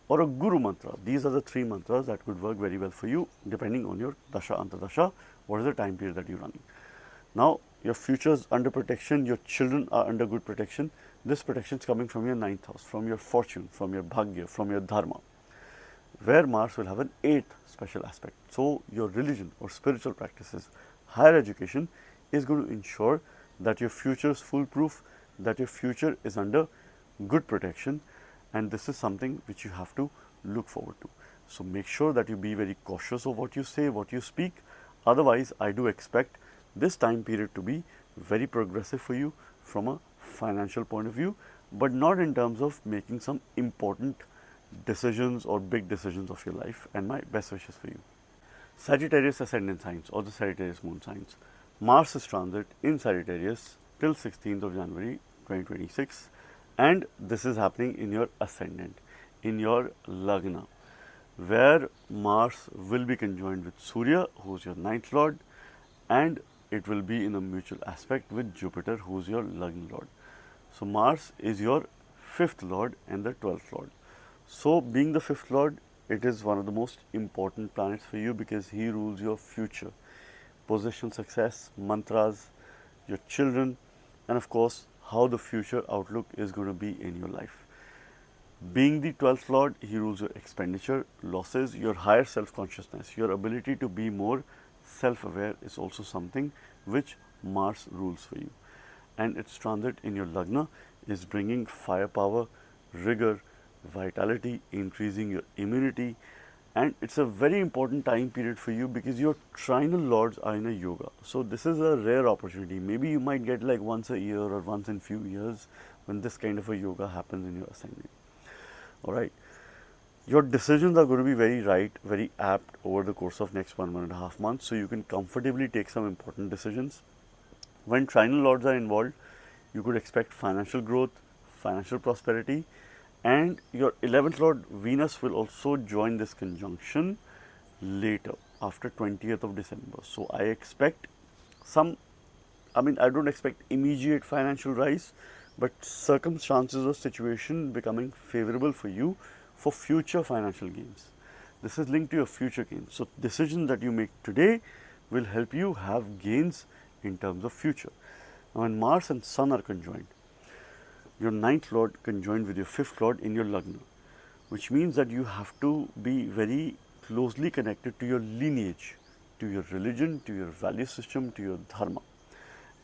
or a Guru Mantra. These are the 3 mantras that could work very well for you depending on your Dasha Antardasha, what is the time period that you're running. Now, your future is under protection, your children are under good protection. This protection is coming from your 9th house, from your fortune, from your Bhagya, from your Dharma, where Mars will have an 8th special aspect. So, your religion or spiritual practices, higher education is going to ensure that your future is foolproof, that your future is under good protection, and this is something which you have to look forward to. So, make sure that you be very cautious of what you say, what you speak. Otherwise, I do expect this time period to be very progressive for you from a financial point of view, but not in terms of making some important decisions or big decisions of your life, and my best wishes for you. Sagittarius ascendant signs or the Sagittarius moon signs. Mars is transit in Sagittarius till 16th of January 2026, and this is happening in your ascendant, in your Lagna, where Mars will be conjoined with Surya, who is your 9th lord, and it will be in a mutual aspect with Jupiter, who is your Lagna lord. So, Mars is your 5th lord and the 12th lord. So, being the 5th lord, it is one of the most important planets for you because he rules your future, position success, mantras, your children, and of course, how the future outlook is going to be in your life. Being the 12th lord, he rules your expenditure, losses, your higher self-consciousness, your ability to be more self-aware is also something which Mars rules for you. And its transit in your Lagna is bringing firepower, rigor, vitality, increasing your immunity, and it's a very important time period for you because your trinal lords are in a yoga. So this is a rare opportunity. Maybe you might get like once a year or once in few years when this kind of a yoga happens in your ascendant. All right. Your decisions are going to be very right, very apt over the course of next 1.5 months. So you can comfortably take some important decisions. When trinal lords are involved, you could expect financial growth, financial prosperity, and your 11th lord Venus will also join this conjunction later after 20th of December. So I expect I don't expect immediate financial rise, but circumstances or situation becoming favorable for you for future financial gains. This is linked to your future gains. So decisions that you make today will help you have gains in terms of future. Now when Mars and Sun are conjoined, your 9th lord conjoined with your 5th lord in your Lagna, which means that you have to be very closely connected to your lineage, to your religion, to your value system, to your dharma.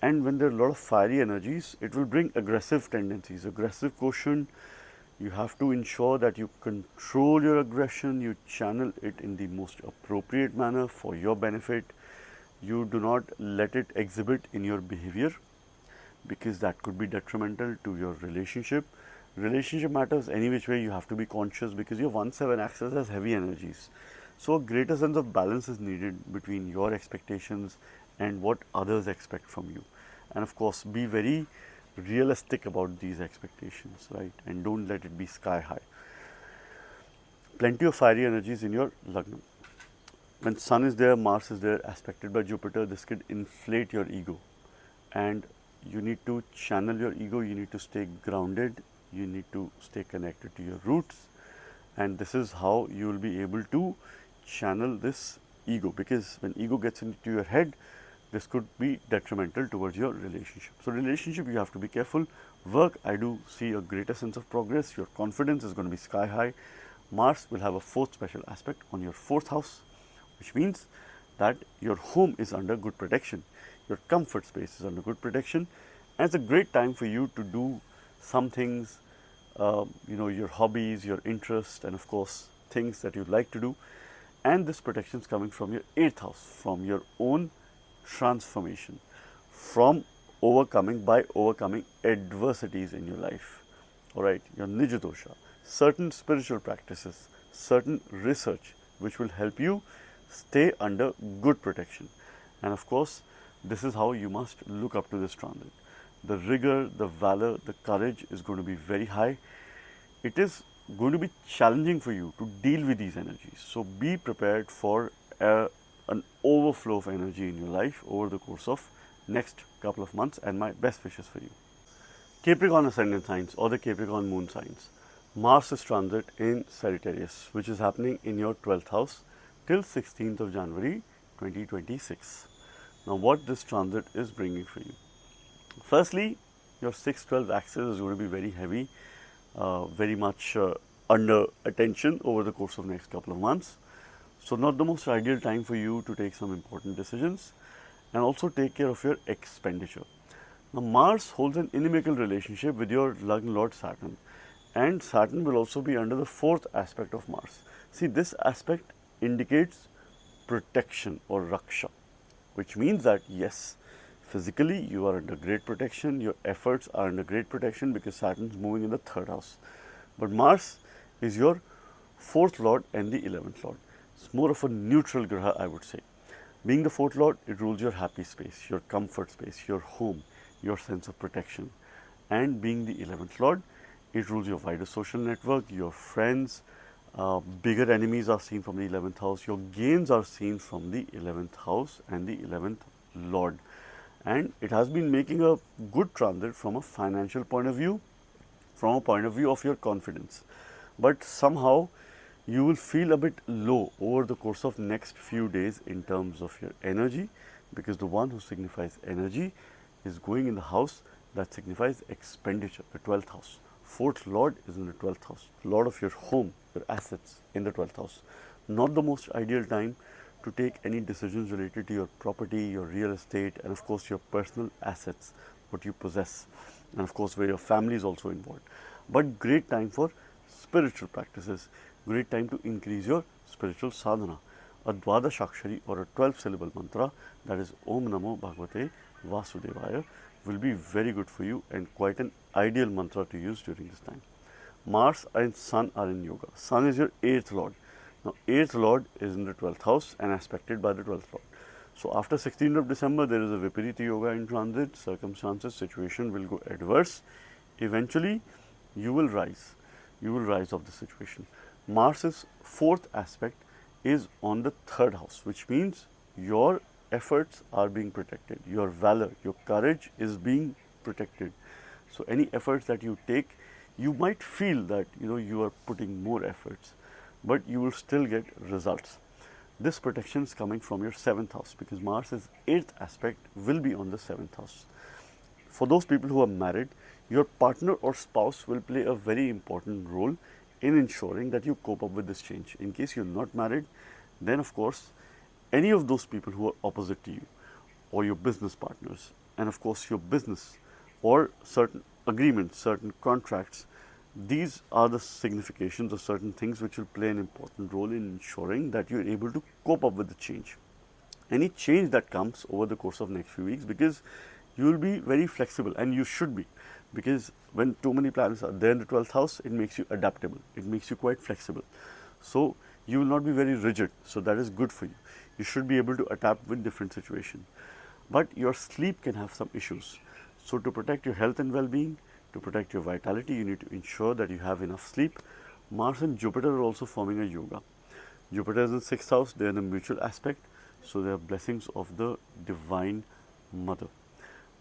And when there are a lot of fiery energies, it will bring aggressive tendencies, aggressive quotient. You have to ensure that you control your aggression, you channel it in the most appropriate manner for your benefit. You do not let it exhibit in your behavior because that could be detrimental to your relationship. Relationship matters any which way, you have to be conscious because your 1/7 axis has heavy energies. So a greater sense of balance is needed between your expectations and what others expect from you. And of course, be very realistic about these expectations, right? And don't let it be sky high. Plenty of fiery energies in your Lagna. When Sun is there, Mars is there, aspected by Jupiter, this could inflate your ego. And you need to channel your ego, you need to stay grounded, you need to stay connected to your roots. And this is how you will be able to channel this ego, because when ego gets into your head, this could be detrimental towards your relationship. So relationship, you have to be careful. Work, I do see a greater sense of progress. Your confidence is going to be sky high. Mars will have a 4th special aspect on your 4th house, which means that your home is under good protection. Your comfort space is under good protection. And it's a great time for you to do some things, your hobbies, your interests, and of course, things that you like to do. And this protection is coming from your 8th house, from your own transformation, from overcoming adversities in your life. Alright, your Nija dosha, certain spiritual practices, certain research which will help you stay under good protection. And of course, this is how you must look up to this transit. The rigor, the valor, the courage is going to be very high. It is going to be challenging for you to deal with these energies. So be prepared for an overflow of energy in your life over the course of next couple of months, and my best wishes for you. Capricorn ascendant signs or the Capricorn moon signs. Mars is transit in Sagittarius, which is happening in your 12th house till 16th of January 2026. Now, what this transit is bringing for you? Firstly, your 6-12 axis is going to be very heavy, very much under attention over the course of next couple of months. So, not the most ideal time for you to take some important decisions, and also take care of your expenditure. Now, Mars holds an inimical relationship with your Lagna Lord Saturn, and Saturn will also be under the 4th aspect of Mars. See, this aspect indicates protection or Raksha, which means that yes, physically you are under great protection, your efforts are under great protection because Saturn is moving in the 3rd house. But Mars is your 4th Lord and the 11th Lord. It's more of a neutral graha, I would say. Being the 4th Lord, it rules your happy space, your comfort space, your home, your sense of protection. And being the 11th Lord, it rules your wider social network, your friends. Bigger enemies are seen from the 11th house. Your gains are seen from the 11th house and the 11th Lord. And it has been making a good transit from a financial point of view, from a point of view of your confidence. But somehow you will feel a bit low over the course of next few days in terms of your energy, because the one who signifies energy is going in the house that signifies expenditure, the 12th house. 4th Lord is in the 12th house, Lord of your home, your assets in the 12th house. Not the most ideal time to take any decisions related to your property, your real estate, and of course your personal assets, what you possess, and of course where your family is also involved. But great time for spiritual practices, great time to increase your spiritual sadhana. A Dwadashakshari or a 12-syllable mantra, that is Om Namo Bhagavate Vasudevaya, will be very good for you and quite an ideal mantra to use during this time. Mars and Sun are in yoga. Sun is your 8th Lord. Now, 8th Lord is in the 12th house and aspected by the 12th Lord. So, after 16th of December, there is a Viparita Yoga in transit. Circumstances, situation will go adverse. Eventually, you will rise. You will rise of the situation. Mars's 4th aspect is on the 3rd house, which means your efforts are being protected. Your valor, your courage is being protected. So, any efforts that you take, you might feel that you are putting more efforts, but you will still get results. This protection is coming from your 7th house, because Mars's 8th aspect will be on the 7th house. For those people who are married, your partner or spouse will play a very important role in ensuring that you cope up with this change. In case you're not married, then of course, any of those people who are opposite to you, or your business partners, and of course your business, or certain agreements, certain contracts, these are the significations of certain things which will play an important role in ensuring that you're able to cope up with the change. Any change that comes over the course of next few weeks, because you will be very flexible, and you should be, because when too many planets are there in the 12th house, it makes you adaptable, it makes you quite flexible. So, you will not be very rigid, so that is good for you. You should be able to adapt with different situations. but your sleep can have some issues. So to protect your health and well-being, to protect your vitality, you need to ensure that you have enough sleep. Mars and Jupiter are also forming a yoga. Jupiter is in 6th house, they are in a mutual aspect, so they are blessings of the Divine Mother.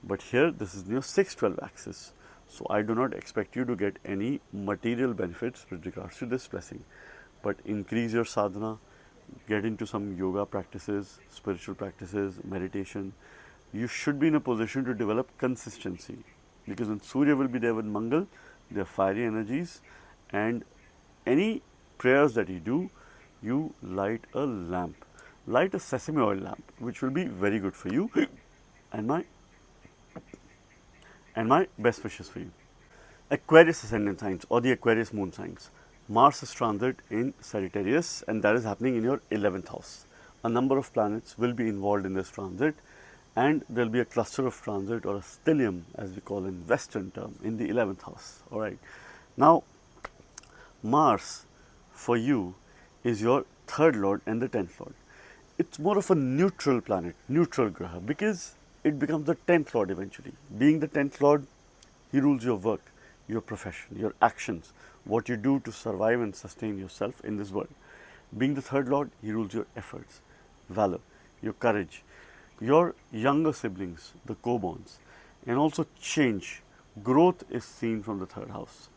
But here this is near 6-12 axis, so I do not expect you to get any material benefits with regards to this blessing. But increase your sadhana, get into some yoga practices, spiritual practices, meditation. You should be in a position to develop consistency, because when Surya will be there with Mangal, they are fiery energies, and any prayers that you do, you light a lamp. Light a sesame oil lamp, which will be very good for you, and my best wishes for you. Aquarius ascendant signs or the Aquarius moon signs. Mars is transit in Sagittarius, and that is happening in your 11th house. A number of planets will be involved in this transit, and there will be a cluster of transit, or a stellium as we call in Western term, in the 11th house. Alright. Now, Mars for you is your 3rd lord and the 10th lord. It's more of a neutral planet, neutral graha, because it becomes the 10th lord eventually. Being the 10th lord, he rules your work, your profession, your actions, what you do to survive and sustain yourself in this world. Being the 3rd lord, he rules your efforts, valor, your courage, your younger siblings, the co-borns, and also change. Growth is seen from the 3rd house.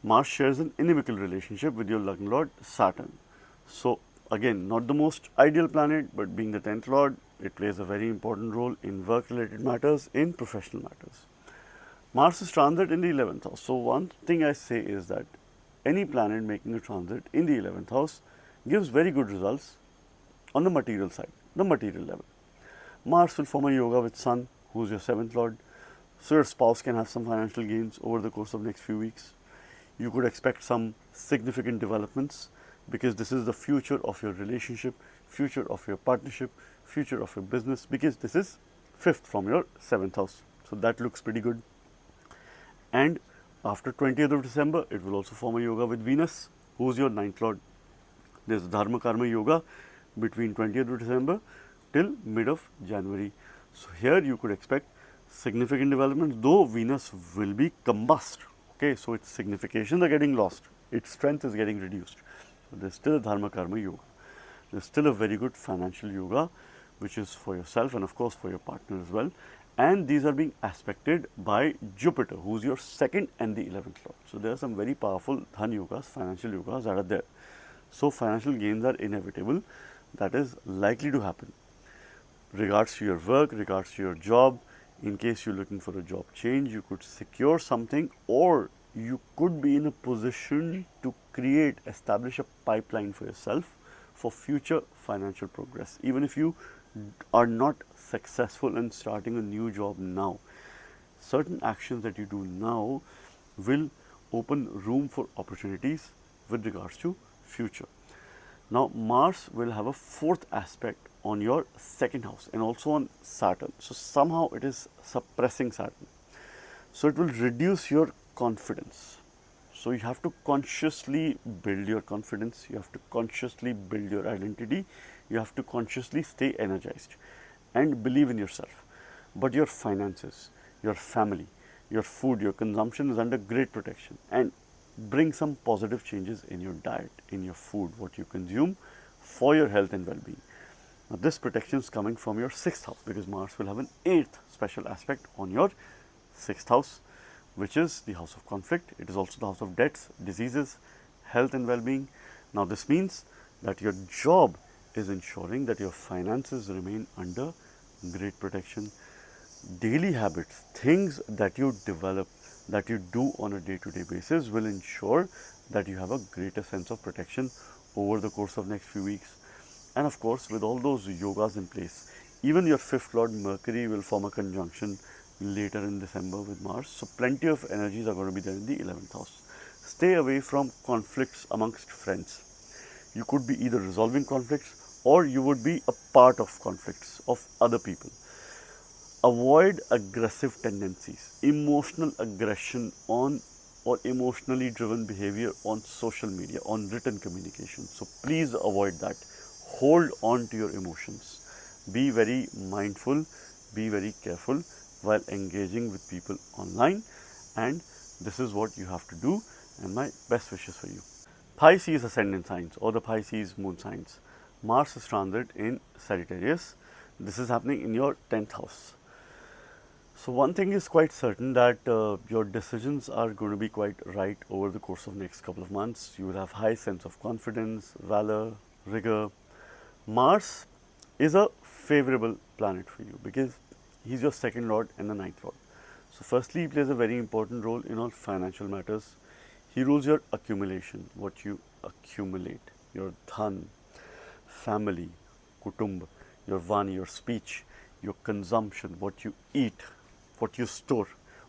Mars shares an inimical relationship with your Lagna lord Saturn. So again, not the most ideal planet, but being the 10th lord, it plays a very important role in work-related matters, in professional matters. Mars is transit in the 11th house. So one thing I say is that any planet making a transit in the 11th house gives very good results on the material side, the material level. Mars will form a yoga with Sun, who is your 7th lord. So your spouse can have some financial gains over the course of next few weeks. You could expect some significant developments, because this is the future of your relationship, future of your partnership, future of your business, because this is 5th from your 7th house. So that looks pretty good. And after 20th of December, it will also form a yoga with Venus, who is your 9th lord. There is Dharma Karma Yoga between 20th of December till mid of January. So here you could expect significant developments, though Venus will be combust. Okay, so its significations are getting lost, its strength is getting reduced. But there's still a Dharma Karma Yoga. There's still a very good financial yoga, which is for yourself and of course for your partner as well. And these are being aspected by Jupiter, who is your 2nd and the 11th lord. So there are some very powerful Dhan yogas, financial yogas that are there. So financial gains are inevitable. That is likely to happen. Regards to your work, regards to your job, in case you're looking for a job change, you could secure something, or you could be in a position to establish a pipeline for yourself for future financial progress. Even if you are not successful in starting a new job now, certain actions that you do now will open room for opportunities with regards to future. Now, Mars will have a 4th aspect on your 2nd house and also on Saturn. So somehow it is suppressing Saturn. So it will reduce your confidence. So you have to consciously build your confidence, you have to consciously build your identity, you have to consciously stay energized and believe in yourself. But your finances, your family, your food, your consumption is under great protection, and bring some positive changes in your diet, in your food, what you consume for your health and well-being. Now this protection is coming from your 6th house, because Mars will have an 8th special aspect on your 6th house, which is the house of conflict. It is also the house of debts, diseases, health and well-being. Now this means that your job is ensuring that your finances remain under great protection. Daily habits, things that you develop, that you do on a day-to-day basis, will ensure that you have a greater sense of protection over the course of next few weeks. And of course, with all those yogas in place, even your 5th lord Mercury will form a conjunction later in December with Mars. So plenty of energies are going to be there in the 11th house. Stay away from conflicts amongst friends. You could be either resolving conflicts, or you would be a part of conflicts of other people. Avoid aggressive tendencies, emotional aggression on, or emotionally driven behavior on social media, on written communication. So please avoid that. Hold on to your emotions. Be very mindful be very careful while engaging with people online, and this is what you have to do, and my best wishes for you. Pisces ascendant signs or the Pisces moon signs. Mars is transit in Sagittarius. This is happening in your 10th house. So one thing is quite certain, that your decisions are going to be quite right over the course of next couple of months. You will have high sense of confidence, valor, rigor. Mars is a favorable planet for you because he's your second lord and the ninth lord. So firstly, he plays a very important role in all financial matters. He rules your accumulation, what you accumulate, your dhan, family, kutumb, your vani, your speech, your consumption, what you eat, what you store.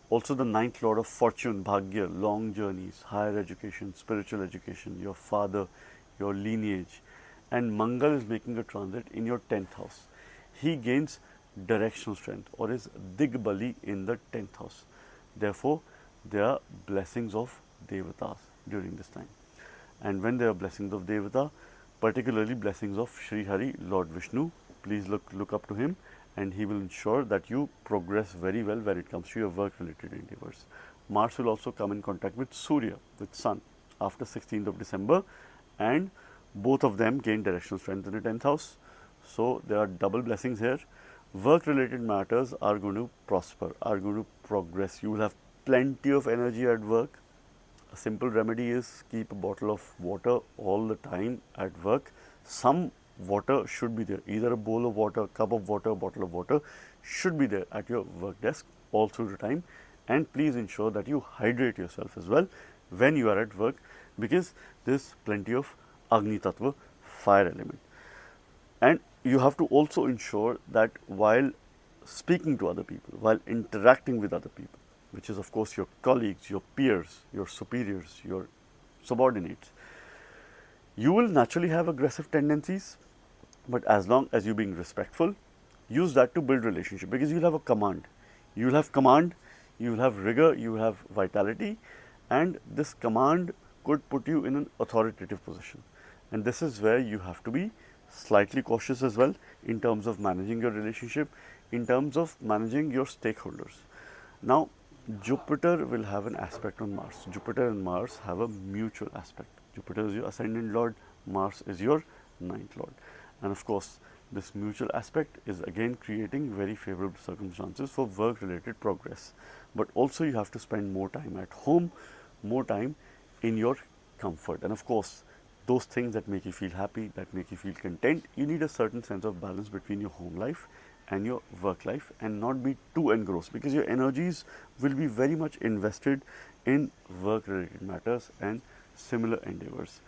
Also the ninth lord of fortune, bhagya, long journeys, higher education, spiritual education, your father, your lineage. And Mangal is making a transit in your 10th house. He gains directional strength or is Digbali in the 10th house. Therefore, there are blessings of Devatas during this time. And when there are blessings of Devata, particularly blessings of Sri Hari, Lord Vishnu, please look up to him, and he will ensure that you progress very well when it comes to your work related endeavors. Mars will also come in contact with Surya, with Sun, after 16th of December, and both of them gain directional strength in the 10th house. So there are double blessings here. Work related matters are going to prosper, are going to progress. You will have plenty of energy at work. A simple remedy is keep a bottle of water all the time at work. Some water should be there, either a bowl of water, cup of water, bottle of water should be there at your work desk all through the time. And please ensure that you hydrate yourself as well when you are at work, because there is plenty of Agni Tattva, fire element. And you have to also ensure that while speaking to other people, while interacting with other people, which is of course your colleagues, your peers, your superiors, your subordinates, you will naturally have aggressive tendencies, but as long as you're being respectful, use that to build relationship, because you'll have a command. You'll have command, you'll have rigor, you will have vitality, and this command could put you in an authoritative position. And this is where you have to be slightly cautious as well in terms of managing your relationship, in terms of managing your stakeholders. Now, Jupiter will have an aspect on Mars. Jupiter and Mars have a mutual aspect. Jupiter is your ascendant lord, Mars is your ninth lord. And of course, this mutual aspect is again creating very favorable circumstances for work related progress. But also you have to spend more time at home, more time in your comfort. And of course, those things that make you feel happy, that make you feel content, you need a certain sense of balance between your home life and your work life, and not be too engrossed, because your energies will be very much invested in work related matters and similar endeavors.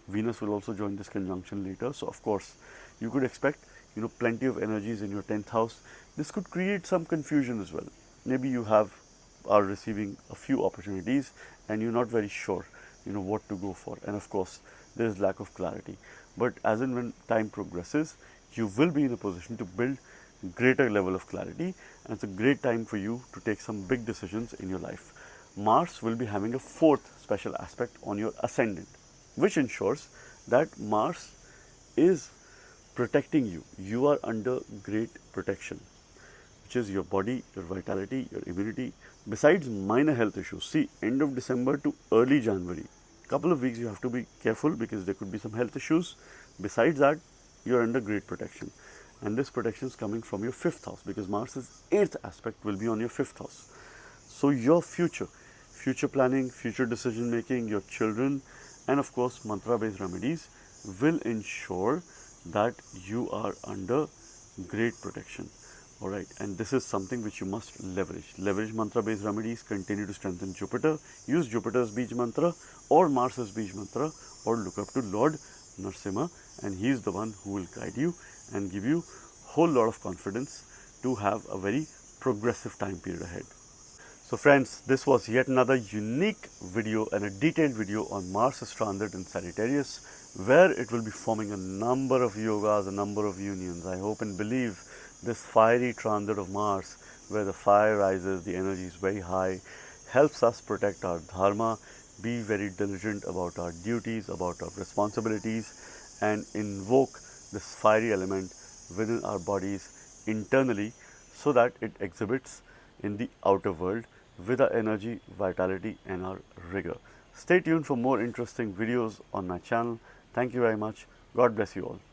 Venus will also join this conjunction later. So of course, you could expect plenty of energies in your 10th house. This could create some confusion as well. Maybe you are receiving a few opportunities and you're not very sure what to go for, and of course there is lack of clarity. But as and when time progresses, you will be in a position to build greater level of clarity, and it's a great time for you to take some big decisions in your life. Mars will be having a fourth special aspect on your ascendant, which ensures that Mars is protecting you. You are under great protection, which is your body, your vitality, your immunity, besides minor health issues. See, end of December to early January, couple of weeks you have to be careful because there could be some health issues. Besides that, you are under great protection. And this protection is coming from your 5th house, because Mars's 8th aspect will be on your 5th house. So your future planning, future decision making, your children, and of course mantra based remedies will ensure that you are under great protection. Alright, and this is something which you must leverage. Leverage mantra based remedies, continue to strengthen Jupiter, use Jupiter's Bij mantra or Mars's Bij mantra, or look up to Lord Narsimha, and he is the one who will guide you and give you whole lot of confidence to have a very progressive time period ahead. So friends, this was yet another unique video and a detailed video on Mars transit in Sagittarius, where it will be forming a number of yogas, a number of unions. I hope and believe this fiery transit of Mars, where the fire rises, the energy is very high, helps us protect our dharma, be very diligent about our duties, about our responsibilities, and invoke this fiery element within our bodies internally, so that it exhibits in the outer world with our energy, vitality, and our rigor. Stay tuned for more interesting videos on my channel. Thank you very much. God bless you all.